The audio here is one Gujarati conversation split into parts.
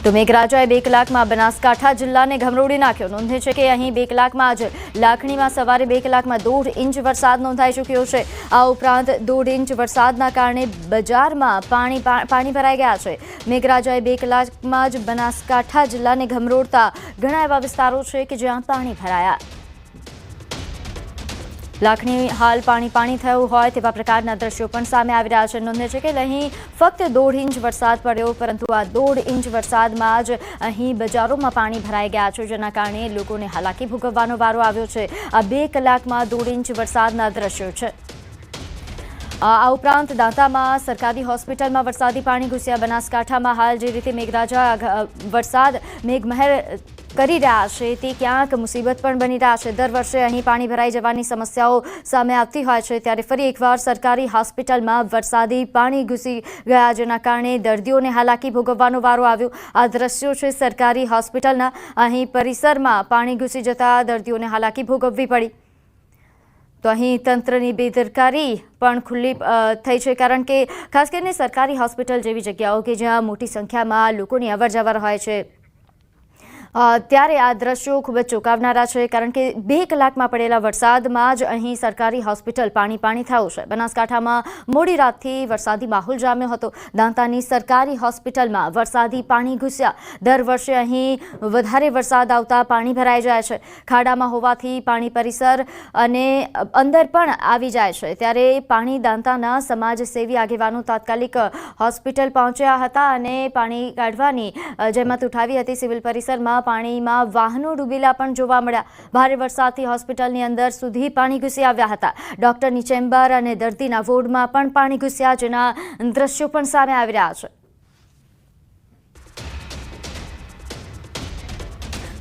તો મેઘરાજાએ 2 કલાકમાં બનાસકાંઠા જિલ્લાને ગમરોડી નાખ્યો। નોંધે છે કે અહીં 2 કલાકમાં જ લાખણીમાં સવારે 2 કલાકમાં 1.5 ઇંચ વરસાદ નોંધાઈ ચૂક્યો છે। આ ઉપરાંત 1.5 ઇંચ વરસાદના કારણે બજારમાં પાણી ભરાઈ ગયા છે। મેઘરાજાએ 2 કલાકમાં જ બનાસકાંઠા જિલ્લાને ગમરોડતા ઘણા એવા વિસ્તારો છે કે જ્યાં પાણી ભરાયા। લાખણી હાલ પાણી થયું હોય તેવા પ્રકારના દ્રશ્યો પણ સામે આવી રહ્યા છે। નોંધે છે કે અહીં ફક્ત 1.5 ઇંચ વરસાદ પડ્યો, પરંતુ આ 1.5 ઇંચ વરસાદમાં જ અહીં બજારોમાં પાણી ભરાઈ ગયા છે, જેના કારણે લોકોને હાલાકી ભોગવવાનો વારો આવ્યો છે। આ 2 કલાકમાં 1.5 ઇંચ વરસાદના દ્રશ્યો છે। આ ઉપરાંત દાંતામાં સરકારી હોસ્પિટલમાં વરસાદી પાણી ઘૂસ્યા। બનાસકાંઠામાં હાલ જે રીતે મેઘરાજા વરસાદ મેઘમહેર કરી રહ્યા છે તે ક્યાંક મુસીબત પણ બની રહ્યા છે। દર વર્ષે અહીં પાણી ભરાઈ જવાની સમસ્યાઓ સામે આવતી હોય છે, ત્યારે ફરી એકવાર સરકારી હોસ્પિટલમાં વરસાદી પાણી ઘૂસી ગયા, જેના કારણે દર્દીઓને હાલાકી ભોગવવાનો વારો આવ્યો। આ દ્રશ્યો છે સરકારી હોસ્પિટલના। અહીં પરિસરમાં પાણી ઘૂસી જતા દર્દીઓને હાલાકી ભોગવવી પડી। તો અહીં તંત્રની બેદરકારી પણ ખુલ્લી થઈ છે, કારણ કે ખાસ કરીને સરકારી હોસ્પિટલ જેવી જગ્યાઓ કે જ્યાં મોટી સંખ્યામાં લોકોની અવરજવર હોય છે, ત્યારે આ દ્રશ્યો ખૂબ જ ચોંકાવનારા છે, કારણ કે 2 કલાકમાં પડેલા વરસાદમાં જ અહીં સરકારી હોસ્પિટલ પાણી થયું છે। બનાસકાંઠામાં મોડી રાતથી વરસાદી માહોલ જામ્યો હતો। દાંતાની સરકારી હોસ્પિટલમાં વરસાદી પાણી ઘૂસ્યા। દર વર્ષે અહીં વધારે વરસાદ આવતા પાણી ભરાઈ જાય છે। ખાડામાં હોવાથી પાણી પરિસર અને અંદર પણ આવી જાય છે, ત્યારે પાણી દાંતાના સમાજસેવી આગેવાનો તાત્કાલિક હોસ્પિટલ પહોંચ્યા હતા અને પાણી કાઢવાની જહેમત ઉઠાવી હતી। સિવિલ પરિસરમાં પાણીમાં વાહનો ડૂબેલા પણ જોવા મળ્યા। ભારે વરસાદથી હોસ્પિટલની અંદર સુધી પાણી ઘૂસી આવ્યા હતા। ડોક્ટરની ચેમ્બર અને દર્દીના વોર્ડમાં પણ પાણી ઘૂસ્યા, જેના દ્રશ્યો પણ સામે આવી રહ્યા છે।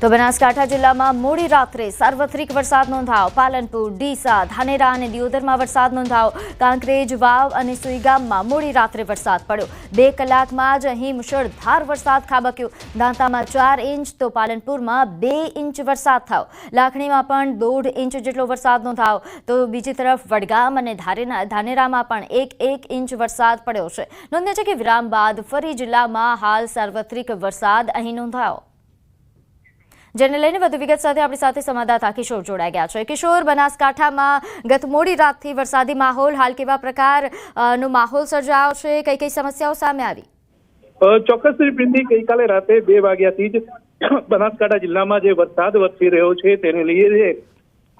તો બનાસકાંઠા જિલ્લામાં મોડી રાત્રે સાર્વત્રિક વરસાદ નોંધાયો। પાલનપુર, ડીસા, ધાનેરા અને દિયોદરમાં વરસાદ નોંધાયો। કાંકરેજ, વાવ અને સુઈગામમાં મોડી રાત્રે વરસાદ પડ્યો। 2 કલાકમાં જ અહીં મુશળધાર વરસાદ ખાબક્યો। દાંતામાં 4 ઇંચ તો પાલનપુરમાં 2 ઇંચ વરસાદ થયો। લાખણીમાં પણ 1.5 ઇંચ જેટલો વરસાદ નોંધાયો। તો બીજી તરફ વડગામ અને ધાનેરામાં પણ 1 ઇંચ વરસાદ પડ્યો છે। નોંધે છે કે વિરામ બાદ ફરી જિલ્લામાં હાલ સાર્વત્રિક વરસાદ અહીં નોંધાયો। જેને લઈને વધુ વિગત સાથે આપણી સાથે સંવાદદાતા કિશોર જોડાઈ ગયા છે। કિશોર, બનાસકાંઠામાં ગત મોડી રાતથી વરસાદી માહોલ, હાલ કેવા પ્રકારનો માહોલ સર્જાયો છે? કઈ સમસ્યાઓ સામે આવી? ચોક્કસ પ્રીતિ, ગઈકાલે રાતે 2 વાગ્યાથી જ બનાસકાંઠા જિલ્લામાં જે વરસાદ વરસી રહ્યો છે તેને લઈને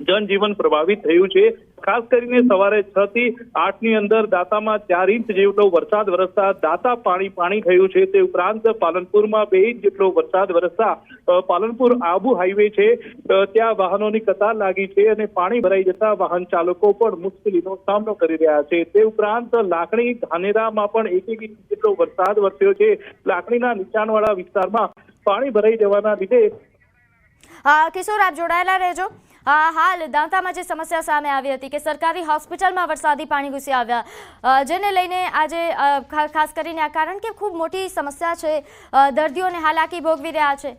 જનજીવન પ્રભાવિત થયું છે। ખાસ કરીને સવારે 6 થી 8 ની અંદર દાંતામાં 4 ઇંચ જેટલો વરસાદ વરસતા દાંતા પાણી થયું છે। તે ઉપરાંત પાલનપુરમાં 2 ઇંચ જેટલો વરસાદ વરસતા પાલનપુર આબુ હાઈવે છે ત્યાં વાહનોની કતાર લાગી છે અને પાણી ભરાઈ જતા વાહન ચાલકો પણ મુશ્કેલીનો સામનો કરી રહ્યા છે। તે ઉપરાંત લાખણી, ધાનેરામાં પણ 1 ઇંચ જેટલો વરસાદ વરસ્યો છે। લાખણીના નીચાણવાળા વિસ્તારમાં પાણી ભરાઈ જવાના લીધે કિશોર, આપ જોડાયેલા રહેજો। હાલ દાંતામાં જે સમસ્યા સામે આવી હતી કે સરકારી હોસ્પિટલમાં વરસાદી પાણી ઘૂસી આવ્યા, જેને લઈને આજે ખાસ કરીને આ કારણ કે ખૂબ મોટી સમસ્યા છે, દર્દીઓને હાલાકી ભોગવી રહ્યા છે,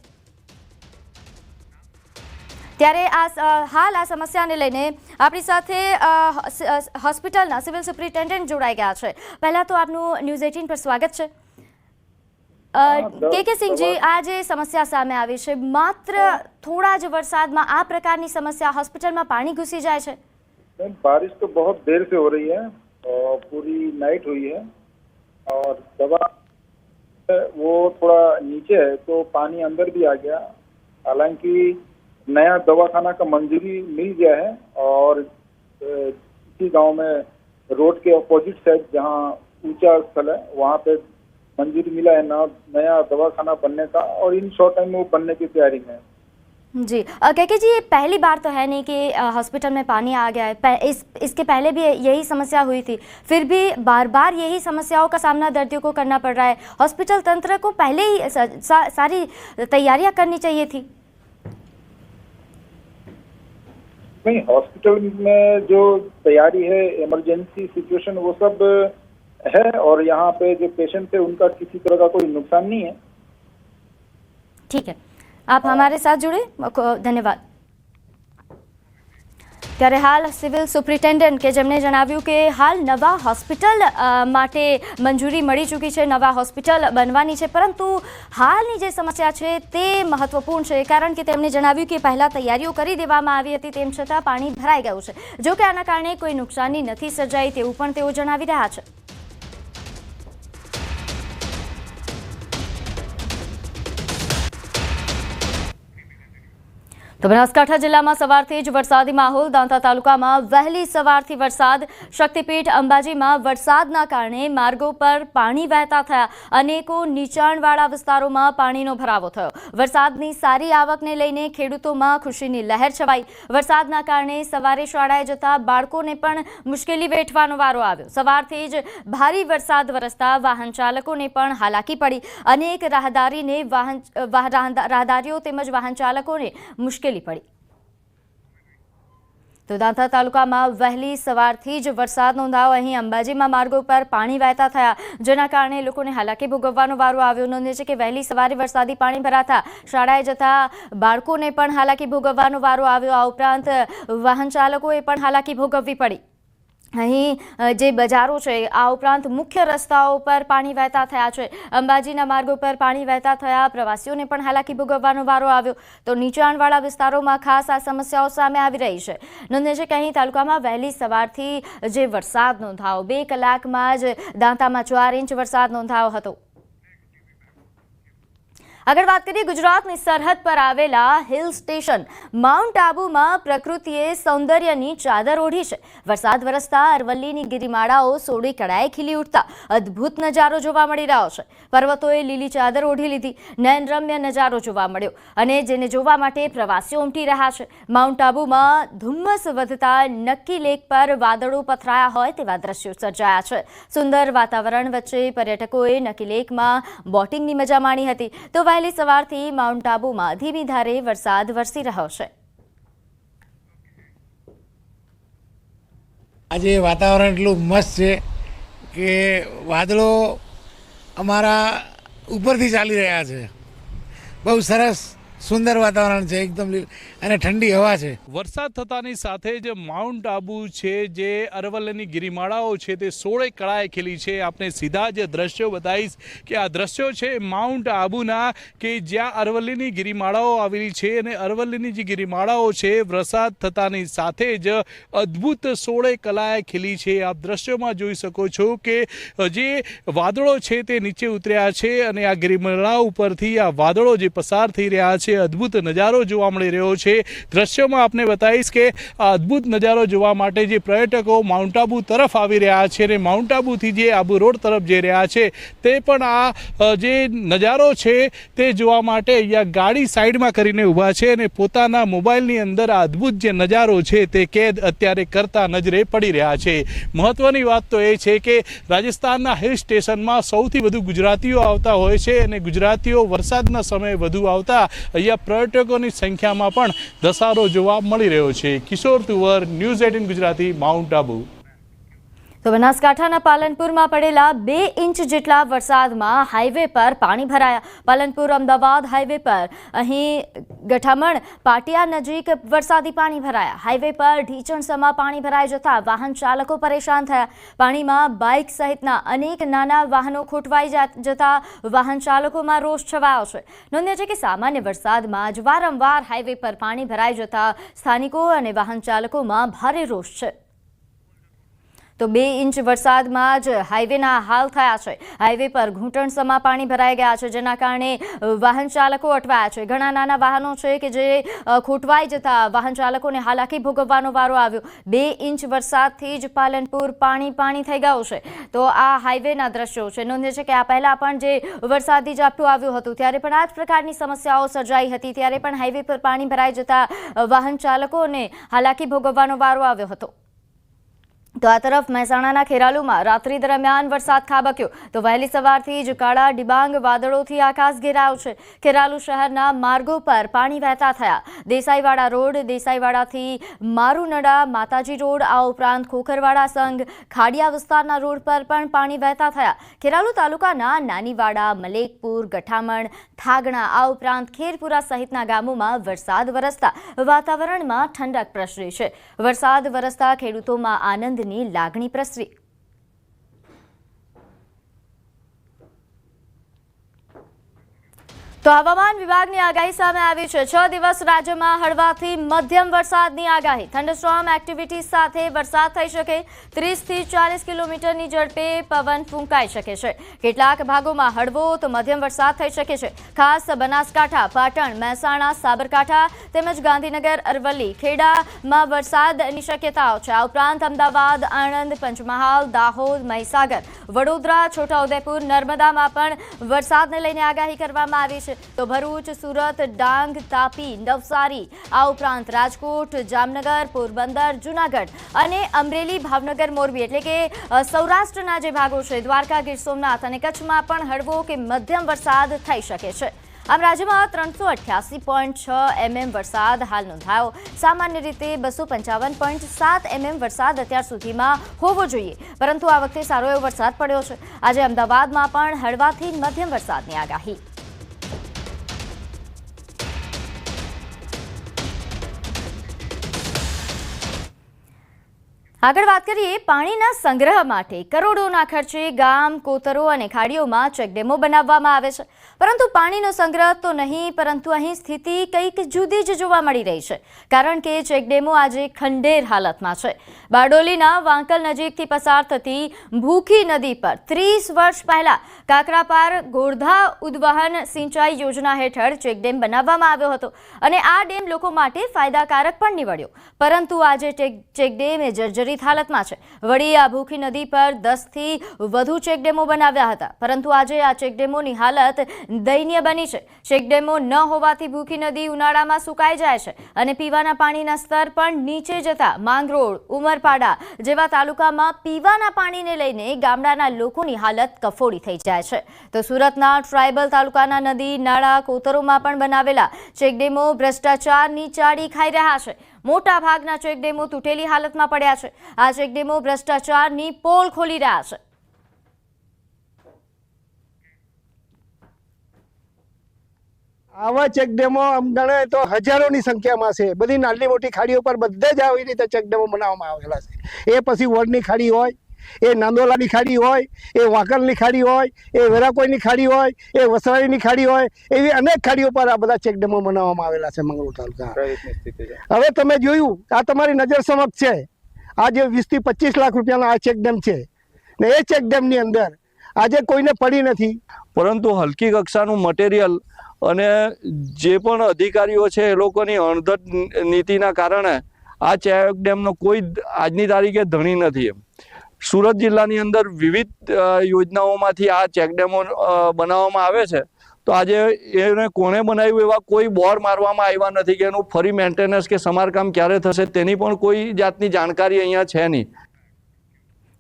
ત્યારે હાલ આ સમસ્યાને લઈને આપણી સાથે હોસ્પિટલના સિવિલ સુપ્રિન્ટેન્ડન્ટ જોડાઈ ગયા છે। પહેલા તો આપનું ન્યૂઝ 18 પર સ્વાગત છે। કે સિંહજી, આ જે સમસ્યા સામે આવી છે, માત્ર થોડા જ વરસાદમાં આ પ્રકારની समस्या, हॉस्पिटल में पानी घुसी जाए છે? बारिश तो बहुत देर से हो रही है और पूरी नाइट हुई है और दवा वो थोड़ा नीचे है तो पानी अंदर भी आ गया। हालांकि नया दवाखाना का मंजूरी मिल गया है और इसी गांव में रोड के अपोजिट साइड जहां ऊंचा स्थल है वहां पे मंजूरी मिला है नया दवाखाना बनने का और इन शॉर्ट टाइम में वो बनने की तैयारी में है। जी, के जी, ये पहली बार तो है नहीं कि हॉस्पिटल में पानी आ गया है। इसके पहले भी यही समस्या हुई थी, फिर भी बार बार यही समस्याओं का सामना दर्दियों को करना पड़ रहा है। हॉस्पिटल तंत्र को पहले ही सारी तैयारियां करनी चाहिए थी। नहीं, हॉस्पिटल में जो तैयारी है, इमरजेंसी सिचुएशन वो सब है और यहाँ पे जो पेशेंट है उनका किसी तरह का कोई नुकसान नहीं है। ठीक है, आप हमारे साथ जुड़े, धन्यवाद। ત્યારે હાલ સિવિલ સુપ્રિન્ટેન્ડન્ટ કે જેમણે જણાવ્યું કે હાલ નવા હોસ્પિટલ માટે મંજૂરી મળી ચૂકી છે, નવા હોસ્પિટલ બનવાની છે, પરંતુ હાલની જે સમસ્યા છે તે મહત્વપૂર્ણ છે, કારણ કે તેમણે જણાવ્યું કે પહેલાં તૈયારીઓ કરી દેવામાં આવી હતી, તેમ છતાં પાણી ભરાઈ ગયું છે. જો કે આના કારણે કોઈ નુકસાની નથી સર્જાઈ તેવું પણ તેઓ જણાવી રહ્યા છે. તો બનાસકાંઠા જિલ્લામાં સવારથી જ વરસાદી માહોલ. દાંતા તાલુકામાં વહેલી સવારથી વરસાદ. શક્તિપીઠ અંબાજીમાં વરસાદના કારણે માર્ગો પર પાણી વહેતા થયા. અનેકો નીચાણવાળા વિસ્તારોમાં પાણીનો ભરાવો થયો. વરસાદની સારી આવકને લઈને ખેડૂતોમાં ખુશીની લહેર છવાઈ. વરસાદના કારણે સવારે શાળાએ જતા બાળકોને પણ મુશ્કેલી વેઠવાનો વારો આવ્યો. સવારથી જ ભારે વરસાદ વરસતા વાહન ચાલકોને પણ હાલાકી પડી. અનેક રાહદારીઓ તેમજ વાહન ચાલકોને મુશ્કેલી પડી. તો દાંતા તાલુકામાં વહેલી સવારથી જ વરસાદ નોંધાયો. અહીં અંબાજીમાં માર્ગો પર પાણી વહેતા થયા, જેના કારણે લોકોને હાલાકી ભોગવવાનો વારો આવ્યો. નોંધે છે કે વહેલી સવારે વરસાદી પાણી ભરાતા શાળાએ જતા બાળકોને પણ હાલાકી ભોગવવાનો વારો આવ્યો. આ ઉપરાંત વાહન ચાલકોએ પણ હાલાકી ભોગવવી પડી. અહીં જે બજારો છે, આ ઉપરાંત મુખ્ય રસ્તાઓ પર પાણી વહેતા થયા છે. અંબાજીના માર્ગો પર પાણી વહેતા થયા. પ્રવાસીઓને પણ હાલાકી ભોગવવાનો વારો આવ્યો. તો નીચાણવાળા વિસ્તારોમાં ખાસ આ સમસ્યાઓ સામે આવી રહી છે. નોંધે છે કે અહીં તાલુકામાં વહેલી સવારથી જે વરસાદ નોંધાયો, 2 કલાકમાં જ દાંતામાં 4 ઇંચ વરસાદ નોંધાયો હતો. આગળ વાત કરીએ ગુજરાતની સરહદ પર આવેલા હિલ સ્ટેશન માઉન્ટ આબુમાં પ્રકૃતિએ સૌંદર્યની ચાદર ઓઢી છે. વરસાદ વરસતા અરવલ્લીની ગિરિમાળાઓ સોળી કળાએ ખીલી ઉઠતા અદ્ભુત નજારો જોવા મળી રહ્યો છે. પર્વતોએ લીલી ચાદર ઓઢી લીધી. નયનરમ્ય નજારો જોવા મળ્યો અને જેને જોવા માટે પ્રવાસીઓ ઉમટી રહ્યા છે. માઉન્ટ આબુમાં ધુમ્મસ વધતા નક્કી લેક પર વાદળો પથરાયા હોય તેવા દ્રશ્યો સર્જાયા છે. સુંદર વાતાવરણ વચ્ચે પર્યટકોએ નક્કી લેકમાં બોટિંગની મજા માણી હતી. તો વહેલી સવારથી માઉન્ટ આબુમાં ધીમી ધારે વરસાદ વરસી રહ્યો છે. આજે વાતાવરણ એટલું મસ્ત છે કે વાદળો અમારા ઉપરથી ચાલી રહ્યા છે. બહુ સરસ સુંદર વાતાવરણ છે, એકદમ અને ઠંડી હવા છે. વરસાદ થતાની સાથે જ માઉન્ટ આબુ છે, જે અરવલ્લીની ગિરિમાળાઓ છે, તે સોળે કળાએ ખીલી છે. આપને સીધા જ દ્રશ્યો બતાવીશ કે આ દ્રશ્યો છે માઉન્ટ આબુના, કે જ્યાં અરવલ્લીની ગિરિમાળાઓ આવેલી છે. અને અરવલ્લીની જે ગિરિમાળાઓ છે, વરસાદ થતાની સાથે જ અદ્ભુત સોળે કળાએ ખીલી છે. આપ દ્રશ્યોમાં જોઈ શકો છો કે જે વાદળો છે તે નીચે ઉતર્યા છે અને આ ગિરિમાળા ઉપરથી આ વાદળો જે પસાર થઈ રહ્યા છે, અદ્ભુત નજારો જોવા મળી રહ્યો છે. દ્રશ્યોમાં આપને બતાવીશ કે આ અદ્ભુત નજારો જોવા માટે જે પર્યટકો માઉન્ટ આબુ તરફ આવી રહ્યા છે અને માઉન્ટ આબુથી જે આબુ રોડ તરફ જઈ રહ્યા છે, તે પણ આ જે નજારો છે તે જોવા માટે અહીંયા ગાડી સાઈડમાં કરીને ઊભા છે અને પોતાના મોબાઈલની અંદર આ અદ્ભુત જે નજારો છે તે કેદ અત્યારે કરતા નજરે પડી રહ્યા છે. મહત્વની વાત તો એ છે કે રાજસ્થાનના હિલ સ્ટેશનમાં સૌથી વધુ ગુજરાતીઓ આવતા હોય છે અને ગુજરાતીઓ વરસાદના સમયે વધુ આવતા અહીંયા પર્યટકોની સંખ્યામાં પણ ધસારો જોવા મળી રહ્યો છે. કિશોર તુવર, ન્યૂઝ 18 ગુજરાતી, માઉન્ટ આબુ. તો બનાસકાંઠાના પાલનપુરમાં પડેલા 2 ઇંચ જેટલા વરસાદમાં હાઈવે પર પાણી ભરાયા. પાલનપુર અમદાવાદ હાઈવે પર અહીં ગઠામણ પાટિયા નજીક વરસાદી પાણી ભરાયા. હાઈવે પર ઢીચણસમાં પાણી ભરાઈ જતા વાહન ચાલકો પરેશાન થયા. પાણીમાં બાઇક સહિતના અનેક નાના વાહનો ખોટવાઈ જતા વાહન ચાલકોમાં રોષ છવાયો છે. નોંધ્ય છે કે સામાન્ય વરસાદમાં જ વારંવાર હાઈવે પર પાણી ભરાઈ જતા સ્થાનિકો અને વાહન ચાલકોમાં ભારે રોષ છે. તો 2 ઇંચ વરસાદમાં જ હાઈવેના હાલ થયા છે. હાઈવે પર ઘૂંટણસમાં પાણી ભરાઈ ગયા છે, જેના કારણે વાહન ચાલકો અટવાયા છે. ઘણા નાના વાહનો છે કે જે ખોટવાઈ જતા વાહન ચાલકોને હાલાકી ભોગવવાનો વારો આવ્યો. 2 ઇંચ વરસાદથી જ પાલનપુર પાણી થઈ ગયું છે. તો આ હાઈવેના દ્રશ્યો છે. નોંધે છે કે આ પહેલા પણ જે વરસાદી ઝાપટું આવ્યું હતું ત્યારે પણ આ જ પ્રકારની સમસ્યાઓ સર્જાઈ હતી. ત્યારે પણ હાઈવે પર પાણી ભરાઈ જતા વાહન ચાલકોને હાલાકી ભોગવવાનો વારો આવ્યો હતો. તો આ તરફ મહેસાણાના ખેરાલુમાં રાત્રિ દરમિયાન વરસાદ ખાબક્યો તો વહેલી સવારથી જ કાળા ડિબાંગ વાદળોથી આકાશ ઘેરાયો છે. ખેરાલુ શહેરના માર્ગો પર પાણી વહેતા થયા. દેસાઈવાડા રોડ, દેસાઈવાડાથી મારુનડા, માતાજી રોડ, આ ઉપરાંત ખોખરવાડા સંઘ, ખાડિયા વિસ્તારના રોડ પર પણ પાણી વહેતા થયા. ખેરાલુ તાલુકાના નાનીવાડા, મલેકપુર, ગઠામણ, થાગણા, આ ઉપરાંત ખેરપુરા સહિતના ગામોમાં વરસાદ વરસતા વાતાવરણમાં ઠંડક પ્રસરી છે. વરસાદ વરસતા ખેડૂતોમાં આનંદની લાગણી પ્રસરી. તો હવામાન વિભાગની આગાહી સામે આવી છે. 6 દિવસ રાજ્યમાં હળવાથી મધ્યમ વરસાદની આગાહી. થંડરસ્ટોર્મ એક્ટિવિટી સાથે વરસાદ થઈ શકે. 30 થી 40 કિલોમીટરની ઝડપે પવન ફૂંકાઈ શકે છે. કેટલાક ભાગોમાં હળવો તો મધ્યમ વરસાદ થઈ શકે છે. ખાસ બનાસકાંઠા, પાટણ, મહેસાણા, સાબરકાંઠા તેમજ ગાંધીનગર, અરવલ્લી, ખેડામાં વરસાદની શક્યતાઓ છે. આ ઉપરાંત અમદાવાદ, આણંદ, પંચમહાલ, દાહોદ, મહીસાગર, વડોદરા, છોટાઉદેપુર, નર્મદામાં પણ વરસાદને લઈને આગાહી કરવામાં આવી છે. તો ભરૂચ, સુરત, ડાંગ, તાપી, નવસારી, આ ઉપરાંત રાજકોટ, જામનગર, પોરબંદર, જૂનાગઢ અને અમરેલી, ભાવનગર, મોરબી એટલે કે સૌરાષ્ટ્રના જે ભાગો છે, દ્વારકા, ગીર સોમનાથ અને કચ્છમાં પણ હળવો કે મધ્યમ વરસાદ થઈ શકે છે. આમ રાજ્યમાં 388.6 mm વરસાદ હાલ નોંધાયો. સામાન્ય રીતે 255.7 mm વરસાદ અત્યાર સુધીમાં હોવો જોઈએ, પરંતુ આ વખતે સારો એવો વરસાદ પડ્યો છે. આજે અમદાવાદમાં પણ હળવાથી મધ્યમ વરસાદની આગાહી. આગળ વાત કરીએ પાણીના સંગ્રહ માટે કરોડોના ખર્ચે ગામ, કોતરો અને ખાડીઓમાં ચેકડેમો બનાવવામાં આવે છે. પરંતુ પાણીનો સંગ્રહ તો નહીં, પરંતુ અહીં સ્થિતિ કંઈક જુદી જ જોવા મળી રહી છે. કારણ કે ચેકડેમો આજે ખંડેર હાલતમાં છે. બારડોલીના વાંકલ નજીકથી પસાર થતી ભૂખી નદી પર 30 વર્ષ પહેલા કાકરાપાર ગોરધા ઉદ્વહન સિંચાઈ યોજના હેઠળ ચેકડેમ બનાવવામાં આવ્યો હતો અને આ ડેમ લોકો માટે ફાયદાકારક પણ નીવડ્યો. પરંતુ આજે ચેકડેમ જર્જરિત હાલતમાં છે. વળી આ ભૂખી નદી પર 10 થી વધુ ચેકડેમો બનાવ્યા હતા, પરંતુ આજે આ ચેકડેમોની હાલત દયનીય બની છે. ચેકડેમો ન હોવાથી ભૂખી નદી ઉનાળામાં સુકાઈ જાય છે અને પીવાના પાણીના સ્તર પણ નીચે જતા માંગરોળ, ઉમરપાડા જેવા તાલુકામાં પીવાના પાણીને લઈને ગામડાના લોકોની હાલત કફોડી થઈ જાય છે. તો સુરતના ટ્રાયબલ તાલુકાના નદી, નાળા, કોતરોમાં પણ બનાવેલા ચેકડેમો ભ્રષ્ટાચારની ચાડી ખાઈ રહ્યા છે. મોટા ભાગના ચેકડેમો તૂટેલી હાલતમાં પડ્યા છે. આ ચેકડેમો ભ્રષ્ટાચારની પોલ ખોલી રહ્યા છે. આવા ચેકડેમો ગણે તો હજારોની સંખ્યામાં છે. બધી નાની મોટી ખાડીઓ પર બધે જ આવી રીતે ચેકડેમો બનાવવામાં આવેલા છે. એ પછી વડની ખાડી હોય, એ નાંદોલાની ખાડી હોય, એ વાંકલની ખાડી હોય, એ વેરાકોઈની ખાડી હોય, એ વસરાઈની ખાડી હોય, એવી અનેક ખાડીઓ પર આ બધા ચેકડેમો બનાવવામાં આવેલા છે મંગળૂર તાલુકા. હવે તમે જોયું, આ તમારી નજર સમક્ષ છે, આ જે 20 થી 25 લાખ રૂપિયાનો આ ચેકડેમ છે ને એ ચેકડેમની અંદર આજે કોઈને પડી નથી. પરંતુ હલકી કક્ષાનું મટીરિયલ અને જે પણ અધિકારીઓ છે એ લોકોની અણધટ નીતિના કારણે આ ચેકડેમનો કોઈ આજની તારીખે ધણી નથી. સુરત જિલ્લાની અંદર વિવિધ યોજનાઓમાંથી આ ચેકડેમો બનાવવામાં આવે છે. તો આજે એને કોણે બનાવ્યું એવા કોઈ બોર્ડ મારવામાં આવ્યા નથી કે એનું ફરી મેન્ટેનન્સ કે સમારકામ ક્યારે થશે તેની પણ કોઈ જાતની જાણકારી અહીંયા છે નહીં.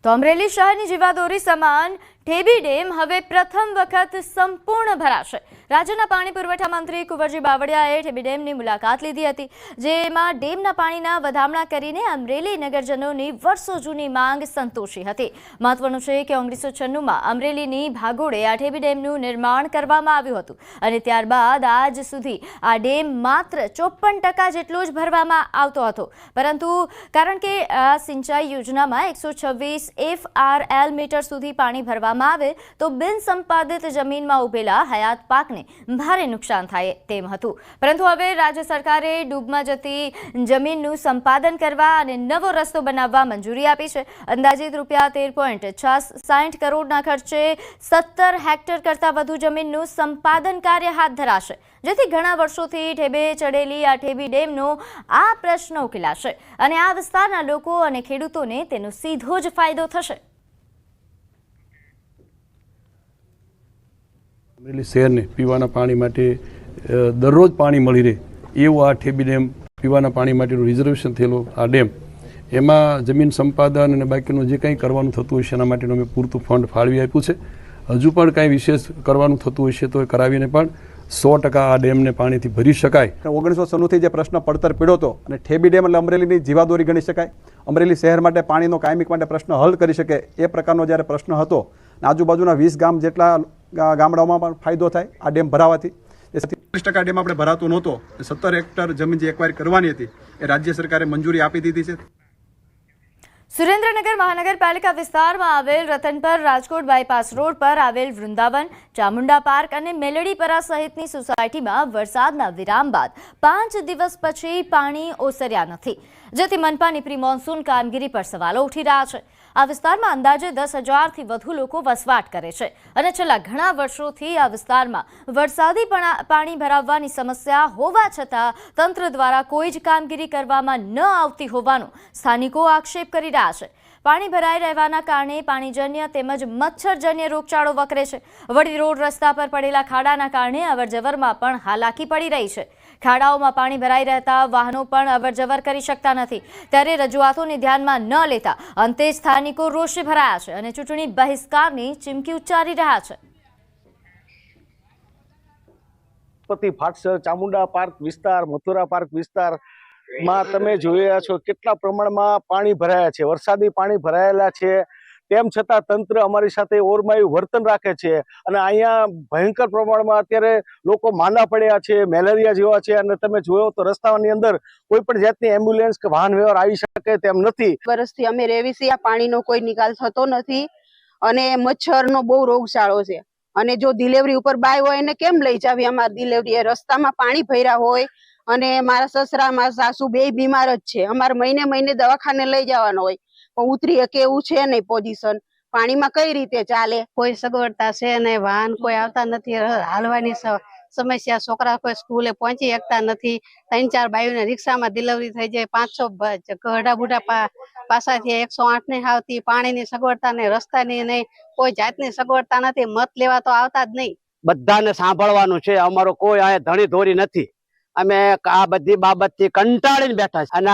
તો અમરેલી શહેરની જીવાદોરી સમાન ઠેબી ડેમ હવે પ્રથમ વખત સંપૂર્ણ ભરાશે. રાજ્યના પાણી પુરવઠા મંત્રી કુંવરજી બાવળિયાએ ઠેબી ડેમની મુલાકાત લીધી હતી, જેમાં ડેમના પાણીના વધામણા કરીને અમરેલી નગરજનોની વર્ષો જૂની માંગ સંતોષી હતી. મહત્વનું છે કે 1996માં અમરેલીની ભાગોળે આ ઠેબી ડેમનું નિર્માણ કરવામાં આવ્યું હતું અને ત્યારબાદ આજ સુધી આ ડેમ માત્ર 54% જેટલો જ ભરવામાં આવતો હતો. પરંતુ કારણ કે આ સિંચાઈ યોજનામાં 126 FRL મીટર સુધી પાણી ભરવામાં આવે તો બિન સંપાદિત જમીનમાં ઉભેલા હયાત પાકને ભારે નુકસાન થાય તેમ હતું. પરંતુ હવે રાજ્ય સરકારે ડૂબમાં જતી જમીનનું સંપાદન કરવા અને નવો રસ્તો બનાવવા મંજૂરી આપી છે. અંદાજિત રૂપિયા 13.66 કરોડના ખર્ચે 17 હેક્ટર કરતાં વધુ જમીનનું સંપાદન કાર્ય હાથ ધરાશે, જેથી ઘણા વર્ષોથી ઠેબે ચડેલી આ ઠેબી ડેમનો આ પ્રશ્ન ઉકેલાશે અને આ વિસ્તારના લોકો અને ખેડૂતોને તેનો સીધો જ ફાયદો થશે. અમરેલી શહેરને પીવાના પાણી માટે દરરોજ પાણી મળી રહે એવો આ ઠેબી ડેમ પીવાના પાણી માટેનું રિઝર્વેશન થયેલો આ ડેમ એમાં જમીન સંપાદન અને બાકીનું જે કંઈ કરવાનું થતું હશે એના માટેનું અમે પૂરતું ફંડ ફાળવી આપ્યું છે. હજુ પણ કાંઈ વિશેષ કરવાનું થતું હશે તો એ કરાવીને પણ 100% આ ડેમને પાણીથી ભરી શકાય. 1990થી જે પ્રશ્ન પડતર પીડ્યો હતો અને ઠેબી ડેમ એટલે અમરેલીની જીવાદોરી ગણી શકાય. અમરેલી શહેર માટે પાણીનો કાયમિક માટે પ્રશ્ન હલ કરી શકે એ પ્રકારનો જ્યારે પ્રશ્ન હતો, આજુબાજુના 20 ગામ જેટલા ગામડાઓમાં પણ ફાયદો થાય આ ડેમ ભરાવાથી. 30% ડેમ આપણે ભરાતો નહોતો, 17 હેક્ટર જમીન જે એક્વાયર કરવાની હતી એ રાજ્ય સરકારે મંજૂરી આપી દીધી છે. સુરેન્દ્રનગર મહાનગરપાલિકા વિસ્તારમાં આવેલ રતનપર રાજકોટ બાયપાસ રોડ પર આવેલ વૃંદાવન, ચામુંડા પાર્ક અને મેલડીપરા સહિતની સોસાયટીમાં વરસાદના વિરામ બાદ 5 દિવસ પછી પાણી ઓસર્યા નથી, જેથી મનપાની પ્રી મોન્સૂન કામગીરી પર સવાલો ઉઠી રહ્યા છે. આ વિસ્તારમાં અંદાજે 10,000થી વધુ લોકો વસવાટ કરે છે અને છેલ્લા ઘણા વર્ષોથી આ વિસ્તારમાં વરસાદી પાણી ભરાવવાની સમસ્યા હોવા છતાં તંત્ર દ્વારા કોઈ જ કામગીરી કરવામાં ન આવતી હોવાનો સ્થાનિકો આક્ષેપ કરી રહ્યા છે. પાણી ભરાઈ રહેવાના કારણે પાણીજન્ય તેમજ મચ્છરજન્ય રોગચાળો વકરે છે. વડી રોડ રસ્તા પર પડેલા ખાડાના કારણે અવરજવરમાં પણ હાલાકી પડી રહી છે. ખાડાઓમાં પાણી ભરાઈ રહેતા વાહનો પણ અવરજવર કરી શકતા નથી, ત્યારે રજૂઆતોને ધ્યાનમાં ન લેતા અંતે સ્થાનિકો રોષે ભરાયા છે અને ચૂંટણી બહિષ્કારની ચીમકી ઉચ્ચારી રહ્યા છે. ફાટસર, ચામુંડા પાર્ક વિસ્તાર, મથુરા પાર્ક વિસ્તારમાં તમે જોઈ રહ્યા છો કેટલા પ્રમાણમાં પાણી ભરાયા છે. વરસાદી પાણી ભરાયેલા છે, તેમ છતાં તંત્ર અમારી સાથે ઓરમાયું વર્તન રાખે છે અને અહીંયા ભયંકર પ્રમાણમાં અત્યારે લોકો માંદા પડ્યા છે, મેલેરિયા જેવા છે. અને તમે જોયો તો રસ્તાની અંદર કોઈ પણ જાતની એમ્બ્યુલન્સ કે વાહન વ્યવહાર આવી શકે તેમ નથી. વર્ષથી અમે રહેવી છીએ, આ પાણીનો કોઈ નિકાલ થતો નથી અને મચ્છરનો બહુ રોગચાળો છે. અને જો ડિલિવરી ઉપર બાય હોય એને કેમ લઈ જાવી? અમારી ડિલિવરી એ રસ્તામાં પાણી ભર્યા હોય અને મારા સસરા મારા સાસુ બે બીમાર જ છે. અમારે મહિને દવાખાને લઈ જવાનો હોય પણ ઉતરી શકે એવું છે નહીં પોઝિશન. પાણીમાં કઈ રીતે ચાલે? કોઈ સગવડતા છે નહીં, વાહન કોઈ આવતા નથી, હાલવાની સમસ્યા, છોકરા કોઈ સ્કૂલે પહોંચી શકતા નથી. 3-4 બાયુને રિક્ષામાં ડિલિવરી થઈ જાય, 500 ગઢા બુઢા પાસાથી 108 નહીં આવતી. પાણીની સગવડતા નહીં, રસ્તાની નહીં, કોઈ જાતની સગવડતા નથી. મત લેવા તો આવતા જ નહીં. બધાને સાંભળવાનું છે, અમારો કોઈ આ ધણી ધોરી નથી. અમે આ બધી બાબતથી કંટાળીને બેઠા છે અને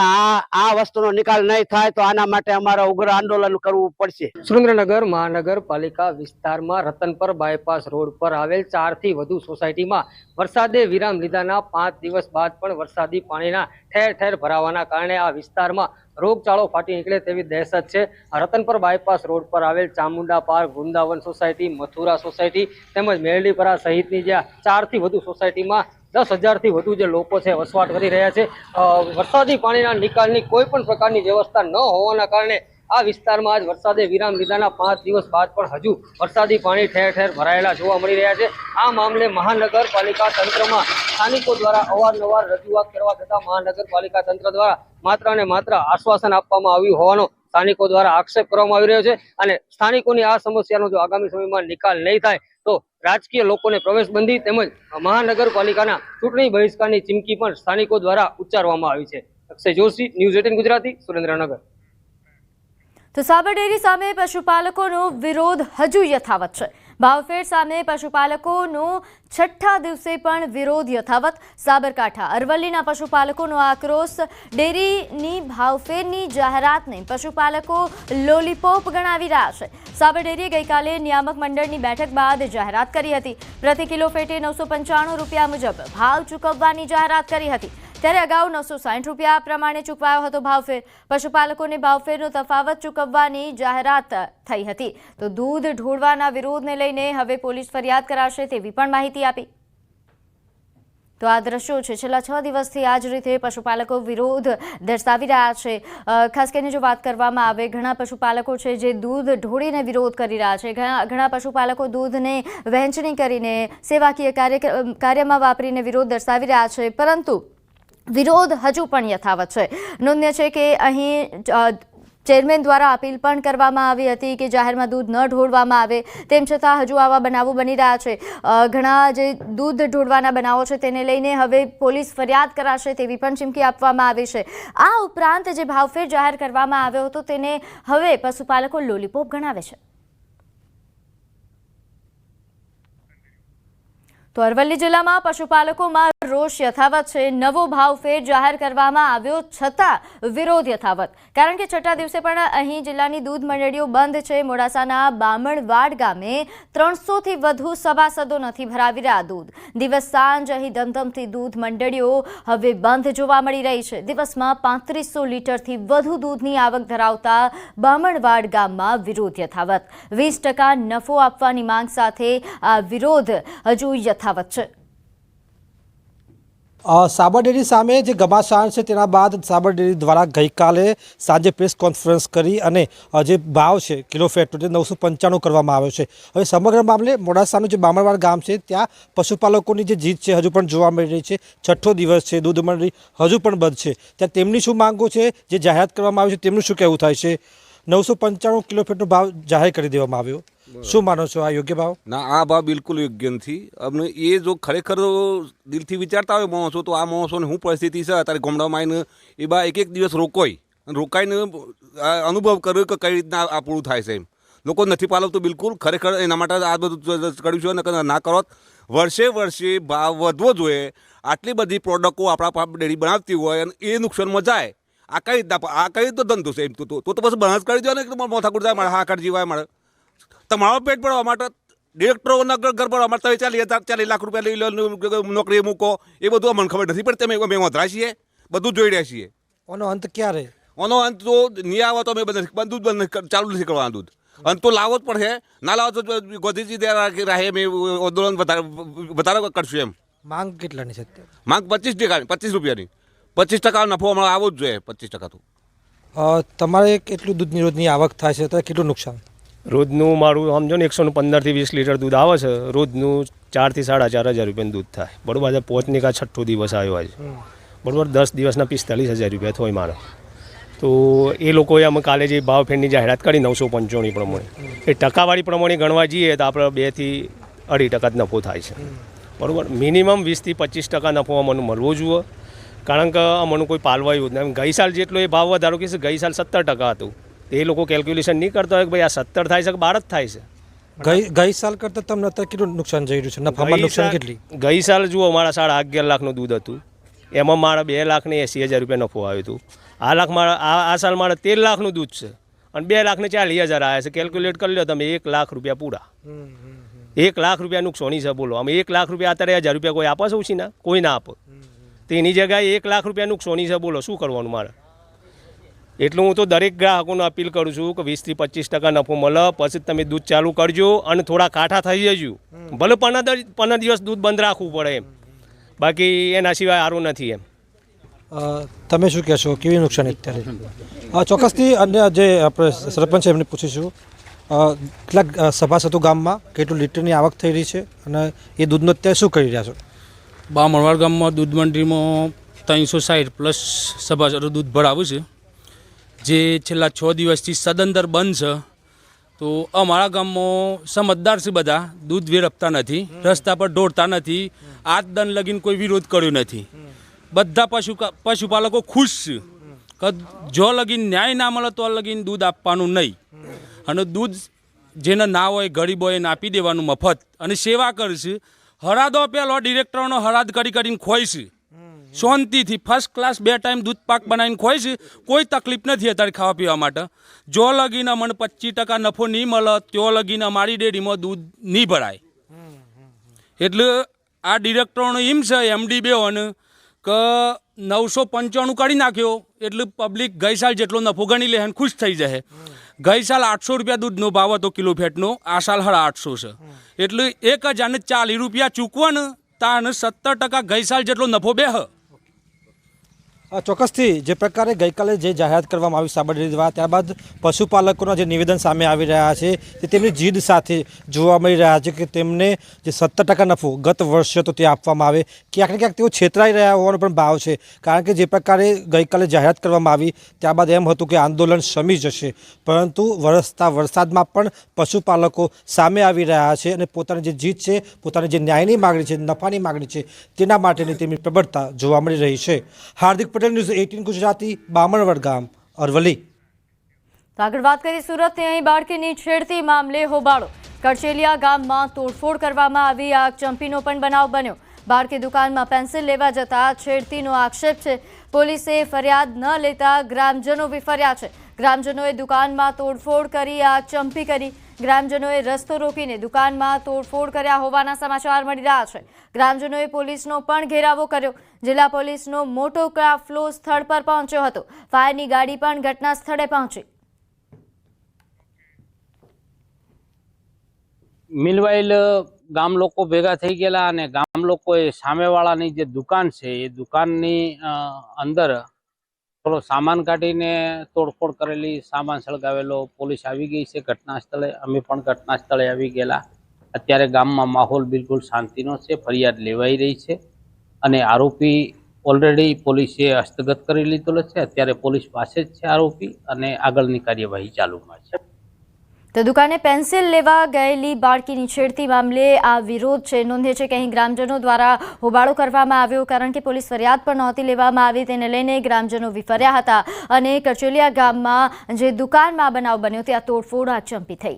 આ વસ્તુનો નિકાલ નહીં થાય તો આના માટે અમારે ઉગ્ર આંદોલન કરવું પડશે. સુરેન્દ્રનગર મહાનગરપાલિકા વિસ્તારમાં રતનપર બાયપાસ રોડ પર આવેલ 4 થી વધુ સોસાયટીમાં વરસાદે વિરામ લીધાના 5 દિવસ બાદ પણ વરસાદી પાણીના ઠેર ઠેર ભરાવાના કારણે આ વિસ્તારમાં રોગચાળો ફાટી નીકળે તેવી દહેશત છે. રતનપર બાયપાસ રોડ પર આવેલ Chamunda park, Vrindavan society, Mathura society તેમજ મેરડીપરા સહિતની જે 4 થી વધુ સોસાયટીમાં 10,000થી વધુ જે લોકો છે વસવાટ કરી રહ્યા છે. વરસાદી પાણીના નિકાલની કોઈ પણ પ્રકારની વ્યવસ્થા ન હોવાના કારણે આ વિસ્તારમાં આજ વરસાદે વિરામ લીધાના 5 દિવસ બાદ પણ હજુ વરસાદી પાણી ઠેર ઠેર ભરાયેલા જોવા મળી રહ્યા છે. આ મામલે મહાનગરપાલિકા તંત્રમાં સ્થાનિકો દ્વારા અવારનવાર રજૂઆત કરવા છતાં મહાનગરપાલિકા તંત્ર દ્વારા માત્ર અને માત્ર આશ્વાસન આપવામાં આવ્યું હોવાનો સ્થાનિકો દ્વારા આક્ષેપ કરવામાં આવી રહ્યો છે. અને સ્થાનિકોની આ સમસ્યાનો જો આગામી સમયમાં નિકાલ નહીં થાય તો રાજકીય લોકોને પ્રવેશબંધી તેમજ મહાનગરપાલિકાના ચૂંટણી બહિષ્કારની ચીમકી પણ સ્થાનિકો દ્વારા ઉચ્ચારવામાં આવી છે. અક્ષય જોશી, ન્યૂઝ 18 ગુજરાતી, સુરેન્દ્રનગર. તો સાબર ડેરી સામે પશુપાલકોનો વિરોધ હજુ યથાવત છે. ભાવફેર સામે પશુપાલકોનો 6ઠ્ઠા દિવસે પણ વિરોધ યથાવત. સાબરકાંઠા અરવલ્લીના પશુપાલકોનો આક્રોશ. ડેરીની ભાવફેરની જાહેરાતને પશુપાલકો લોલીપોપ ગણાવી રહ્યા છે. સાબર ડેરીએ ગઈકાલે નિયામક મંડળની બેઠક બાદ જાહેરાત કરી હતી. પ્રતિ કિલો ફેટે 995 રૂપિયા મુજબ ભાવ ચૂકવવાની જાહેરાત કરી હતી, ત્યારે અગાઉ 960 રૂપિયા પ્રમાણે ચૂકવાયો હતો ભાવફેર. પશુપાલકોને ભાવફેરનો તફાવત ચૂકવવાની જાહેરાત થઈ હતી. તો દૂધ ઢોળવાના વિરોધને લઈને હવે પોલીસ ફરિયાદ કરાશે તેવી પણ માહિતી આપી. તો આ દ્રશ્યો છે, છેલ્લા 6 દિવસથી આ જ રીતે પશુપાલકો વિરોધ દર્શાવી રહ્યા છે. ખાસ કરીને જો વાત કરવામાં આવે, ઘણા પશુપાલકો છે જે દૂધ ઢોળીને વિરોધ કરી રહ્યા છે. ઘણા પશુપાલકો દૂધને વહેંચણી કરીને સેવાકીય કાર્યમાં વાપરીને વિરોધ દર્શાવી રહ્યા છે, પરંતુ વિરોધ હજુ પણ યથાવત છે. નોંધ્ય છે કે અહીં ચેરમેન દ્વારા અપીલ પણ કરવામાં આવી હતી કે જાહેરમાં દૂધ ન ઢોળવામાં આવે, તેમ છતાં હજુ આવા બનાવો બની રહ્યા છે. ઘણા જે દૂધ ઢોળવાના બનાવો છે તેને લઈને હવે પોલીસ ફરિયાદ કરાશે તેવી પણ ચીમકી આપવામાં આવી છે. આ ઉપરાંત જે ભાવફેર જાહેર કરવામાં આવ્યો હતો તેને હવે પશુપાલકો લોલીપોપ ગણાવે છે. તો અરવલ્લી જિલ્લામાં પશુપાલકોમાં રોષ યથાવત છે. નવો ભાવફેર જાહેર કરવામાં આવ્યો છતાં વિરોધ યથાવત. કારણ કે છઠ્ઠા દિવસે પણ અહીં જિલ્લાની દૂધ મંડળીઓ બંધ છે. મોડાસાના બામણવાડ ગામે 300થી વધુ સભાસદો નથી ભરાવી રહ્યા દૂધ. દિવસ સાંજ અહીં ધમધમતી દૂધ મંડળીઓ હવે બંધ જોવા મળી રહી છે. દિવસમાં 3500 લીટરથી વધુ દૂધની આવક ધરાવતા બામણવાડ ગામમાં વિરોધ યથાવત. 20% નફો આપવાની માંગ સાથે આ વિરોધ હજુ યથાવત છે. સાબર ડેરી સામે જે ઘમાસાણ છે તેના બાદ સાબર ડેરી દ્વારા ગઈકાલે સાંજે પ્રેસ કોન્ફરન્સ કરી અને જે ભાવ છે કિલો ફેટનો તે 995 કરવામાં આવ્યો છે. હવે સમગ્ર મામલે મોડાસાનું જે બામણવાડ ગામ છે ત્યાં પશુપાલકોની જે જીત છે હજુ પણ જોવા મળી રહી છે. છઠ્ઠો દિવસ છે, દૂધ મંડળી હજુ પણ બંધ છે. ત્યાં તેમની શું માંગો છે, જે જાહેરાત કરવામાં આવી છે તેમનું શું કહેવું થાય છે? 995 કિલો ફેટનો ભાવ જાહેર કરી દેવામાં આવ્યો. શું માનો છો, આ યોગ્ય ભાવ? ના, આ ભાવ બિલકુલ યોગ્ય નથી. અમને એ જો ખરેખર દિલથી વિચારતા હોય માણસો, તો આ માણસોને શું પરિસ્થિતિ છે અત્યારે ગામડામાં આવીને એ બા એક દિવસ રોકાઈને અનુભવ કર્યો કે કઈ રીતના આ પૂરું થાય છે. એમ લોકો નથી પાલવતું બિલકુલ. ખરેખર એના માટે આ બધું કર્યું છે. ના કરો, વર્ષે ભાવ વધવો જોઈએ. આટલી બધી પ્રોડક્ટો આપણા ડેરી બનાવતી હોય અને એ નુકસાનમાં જાય, આ કઈ રીતનો ધંધો છે? એમ તો પછી બનાસ કરી દો ને, મોથાકૂટ જાય મારે, હા કરી જીવાય મારે. તમારો પેટ ભરવા માટે ડિરેક્ટરોના ઘર ભરવા માટે 40 લાખ રૂપિયા લઈ લો, નોકરી મૂકો, એ બધું અમને ખબર નથી પડતી. અમે વધરા છીએ, બધું જોઈ રહ્યા છીએ. આનો અંત ક્યારે? આનો અંત તો નહીં આવે તો અમે બંધ ચાલુ નથી કરવાના દૂધ. અંત તો લાવવો જ પડશે. ના લાવો તો ગોધીજી રાહે અમે આંદોલન વધારે કરશું. એમ માંગ કેટલાની છે? માંગ 25%, 25 રૂપિયાની. 25% નફો હમણાં આવવો જ જોઈએ. 25% તો તમારે કેટલું દૂધની રોજની આવક થાય છે, તો કેટલું નુકસાન? રોજનું મારું સમજો ને 115થી 20 લીટર દૂધ આવે છે. રોજનું 4,000 થી 4,500 રૂપિયાનું દૂધ થાય. બરાબર. આજે પોચની કા છઠ્ઠો દિવસ આવ્યો આજે. બરાબર. 10 દિવસના 45,000 રૂપિયા થાય મારે. તો એ લોકોએ અમે કાલે જે ભાવ ફેરની જાહેરાત કરી 995 પ્રમાણે, એ ટકાવારી પ્રમાણે ગણવા જઈએ તો આપણે 2 થી 2.5% નફો થાય છે. બરાબર. મિનિમમ 20 થી 25% નફો અમને મળવો જોઈએ. કારણ કે અમને કોઈ પાલવાયું જ નહીં. ગઈ સાલ જેટલો એ ભાવ વધારો કે ગઈ સાલ 70% હતું. એ લોકો કેલ્ક્યુલેશન નહીં કરતા હોય કે ભાઈ આ 70 થાય છે કે 12 જ થાય છે. ગઈ સાલ કરતાં તમને અત્યારે કેટલું નુકસાન જઈ રહ્યું છે? નફામાં નુકસાન કેટલી? ગઈ સાલ જુઓ, મારા 11.5 લાખનું દૂધ હતું, એમાં મારા 2,80,000 રૂપિયા નફો આવ્યો હતો. આ સાલ મારા 13 લાખનું દૂધ છે અને 2,40,000 આવ્યા છે. કેલ્ક્યુલેટ કરી લો તમે, 1 લાખ રૂપિયા પૂરા. 1 લાખ રૂપિયા નુકસાની છે. બોલો, અમે 1 લાખ રૂપિયા અત્યારે 1,000 રૂપિયા કોઈ આપે છે ઓછીના? કોઈ ના આપે. તેની જગ્યાએ 1 લાખ રૂપિયા નુકસાની છે. બોલો, શું કરવાનું મારે? એટલે હું તો દરેક ગ્રાહકોને અપીલ કરું છું કે 20 થી 25% નફો મળે પછી તમે દૂધ ચાલુ કરજો અને થોડા કાંઠા થઈ જજો. ભલે 15 દિવસ દૂધ બંધ રાખવું પડે એમ, બાકી એના સિવાય સારું નથી એમ. તમે શું કહેશો, કેવી નુકસાની અત્યારે? ચોક્કસથી અન્ય જે આપણે સરપંચ એમને પૂછીશું, કેટલાક સભાસદો ગામમાં કેટલું લીટરની આવક થઈ રહી છે અને એ દૂધનો અત્યારે શું કરી રહ્યા છો? બામણવાડ ગામમાં દૂધ મંડળીમાં 360+ સભાસદો દૂધ ભરાવું છે, જે છેલ્લા 6 દિવસથી સદંતર બંધ છે. તો અમારા ગામમાં સમજદાર છે બધા, દૂધ વેરપતા નથી, રસ્તા પર દોડતા નથી, આજ દન લગીને કોઈ વિરોધ કર્યો નથી. બધા પશુપાલકો ખુશ છે કે જો લગીન ન્યાય ના મળે તો લગીન દૂધ આપવાનું નહીં. અને દૂધ જેને ના હોય ગરીબો એને આપી દેવાનું મફત. અને સેવા કરશે. હરાદો પેલો ડિરેક્ટરનો હરાદ કરીને ખોય છે શાંતિથી. ફર્સ્ટ ક્લાસ 2 ટાઈમ દૂધ પાક બનાવીને ખોય છે. કોઈ તકલીફ નથી અત્યારે ખાવા પીવા માટે. જો લગીને મને 25% નફો નહીં મળે તો લગીને અમારી ડેરીમાં દૂધ નહીં ભરાય. એટલે આ ડિરેક્ટરોનો એમ છે, MD બેઓને, કે 995 કરી નાખ્યો એટલે પબ્લિક ગઈ સાલ જેટલો નફો ગણી લે અને ખુશ થઈ જાય. ગઈ સાલ 800 રૂપિયા દૂધનો ભાવ હતો કિલો ફેટનો, આ સાલ 850 છે. એટલે 1,040 રૂપિયા ચૂકવાને તાને 70% ગઈ સાલ જેટલો નફો બેહ. ચોક્કસથી જે પ્રકારે ગઈકાલે જે જાહેરાત કરવામાં આવી સાબર ડેરી દ્વારા, ત્યારબાદ પશુપાલકોના જે નિવેદન સામે આવી રહ્યા છે તે તેમની જીદ સાથે જોવા મળી રહ્યા છે કે તેમને જે 70% નફો ગત વર્ષે તો તે આપવામાં આવે. ક્યાંક ને ક્યાંક તેઓ છેતરાઈ રહ્યા હોવાનો પણ ભાવ છે. કારણ કે જે પ્રકારે ગઈકાલે જાહેરાત કરવામાં આવી ત્યારબાદ એમ હતું કે આંદોલન શમી જશે, પરંતુ વરસતા વરસાદમાં પણ પશુપાલકો સામે આવી રહ્યા છે અને પોતાની જે જીત છે, પોતાની જે ન્યાયની માગણી છે, નફાની માગણી છે, તેના માટેની તેમની પ્રબળતા જોવા મળી રહી છે. હાર્દિક પટેલ, ન્યૂઝ 18 ગુજરાતી, બામણવાડ ગામ, અરવલ્લી. આગળ વાત કરી સુરતની. અહીં બાળકીની છેડતી મામલે હોબાળો. કરચેલિયા ગામમાં તોડફોડ કરવામાં આવી આગચંપીનો પણ બનાવ બન્યો. બાળકી દુકાનમાં પેન્સિલ લેવા જતા છેડતીનો આક્ષેપ છે. પોલીસે ફરિયાદ ન લેતા ગ્રામજનો વિફર્યા છે. ગ્રામજનોએ દુકાનમાં તોડફોડ કરી આગચંપી કરી. ગ્રામજનોએ રસ્તો રોકીને દુકાનમાં તોડફોડ કર્યા હોવાના સમાચાર મળી રહ્યા છે. ગ્રામજનોએ પોલીસનો પણ ઘેરાવો કર્યો. જિલ્લા પોલીસનો મોટો કાફલો સ્થળ પર પહોંચ્યો હતો. ફાયરની ગાડી પણ ઘટના સ્થળે પહોંચી. મિલવાઇલ ગામ લોકો ભેગા થઈ ગયેલા અને ગામ લોકોએ સામેવાળાની જે દુકાન છે એ દુકાનની અંદર થોડો સામાન કાઢીને તોડફોડ કરેલી, સામાન સળગાવેલો. પોલીસ આવી ગઈ છે ઘટના સ્થળે. અમે પણ ઘટના સ્થળે આવી ગયેલા. અત્યારે ગામમાં માહોલ બિલકુલ શાંતિનો છે. ફરિયાદ લેવાઈ રહી છે અને આરોપી ઓલરેડી પોલીસે હસ્તગત કરી લીધેલો છે. અત્યારે પોલીસ પાસે જ છે આરોપી અને આગળની કાર્યવાહી ચાલુમાં છે. તો દુકાને પેન્સિલ લેવા ગયેલી બાળકીની છેડતી મામલે આ વિરોધ છે. નોંધે છે કે અહીં ગ્રામજનો દ્વારા હોબાળો કરવામાં આવ્યો, કારણ કે પોલીસ ફરિયાદ પણ નહોતી લેવામાં આવી. તેને લઈને ગ્રામજનો વિફર્યા હતા અને કરચેલિયા ગામમાં જે દુકાનમાં બનાવ બન્યો ત્યાં તોડફોડ આગચંપી થઈ.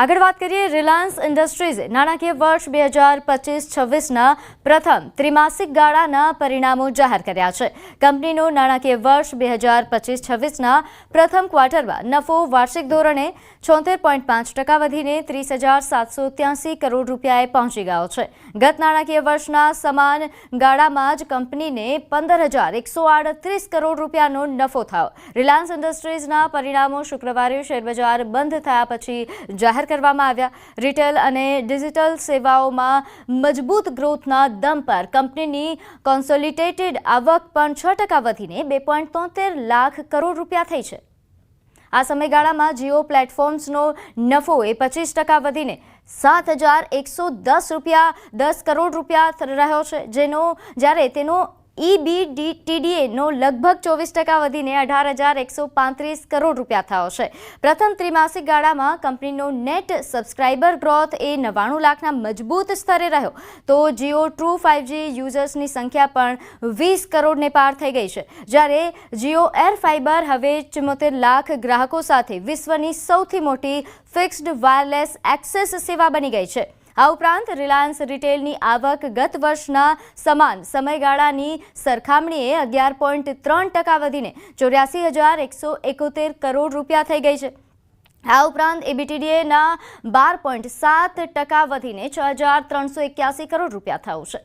આગળ વાત કરીએ, રિલાયન્સ ઇન્ડસ્ટ્રીઝે નાણાકીય વર્ષ 2025-26ના પ્રથમ ત્રિમાસિક ગાળાના પરિણામો જાહેર કર્યા છે. કંપનીનો નાણાકીય વર્ષ 2025-26ના પ્રથમ ક્વાર્ટરમાં નફો વાર્ષિક ધોરણે 76.5% વધીને 30,783 કરોડ રૂપિયાએ પહોંચી ગયો છે. ગત નાણાકીય વર્ષના સમાન ગાળામાં જ કંપનીને 15,138 કરોડ રૂપિયાનો નફો થયો. રિલાયન્સ ઇન્ડસ્ટ્રીઝના પરિણામો શુક્રવારે શેરબજાર બંધ થયા પછી જાહેર કરવામાં આવ્યા. રિટેલ અને ડિજિટલ સેવાઓમાં મજબૂત ગ્રોથના દમ પર કંપનીની કોન્સોલિડેટેડ આવક પણ 6% વધીને 2.73 લાખ કરોડ રૂપિયા થઈ છે. આ સમયગાળામાં જીઓ પ્લેટફોર્મ્સનો નફો એ 25% વધીને 7,110 રૂપિયા 10 કરોડ રૂપિયા રહ્યો છે, જ્યારે તેનો EBITDA લગભગ 24% વધીને 18,135 કરોડ રૂપિયા થયો છે. પ્રથમ ત્રિમાસિક ગાળામાં કંપનીનો નેટ સબસ્ક્રાઇબર ગ્રોથ એ 99 લાખના મજબૂત સ્તરે રહ્યો, તો જીઓ ટ્રુ 5G યુઝર્સની સંખ્યા પણ 20 કરોડને પાર થઈ ગઈ છે, જ્યારે જીઓ એર ફાઇબર હવે 74 લાખ ગ્રાહકો સાથે વિશ્વની સૌથી મોટી ફિક્સ્ડ વાયરલેસ એક્સેસ સેવા બની ગઈ છે. આ ઉપરાંત રિલાયન્સ રિટેલની આવક ગત વર્ષના સમાન સમયગાળાની સરખામણીએ 11.3% વધીને 84,171 કરોડ રૂપિયા થઈ ગઈ છે. આ ઉપરાંત એબીટીડીના 12.7% વધીને 6,381 કરોડ રૂપિયા થયું છે.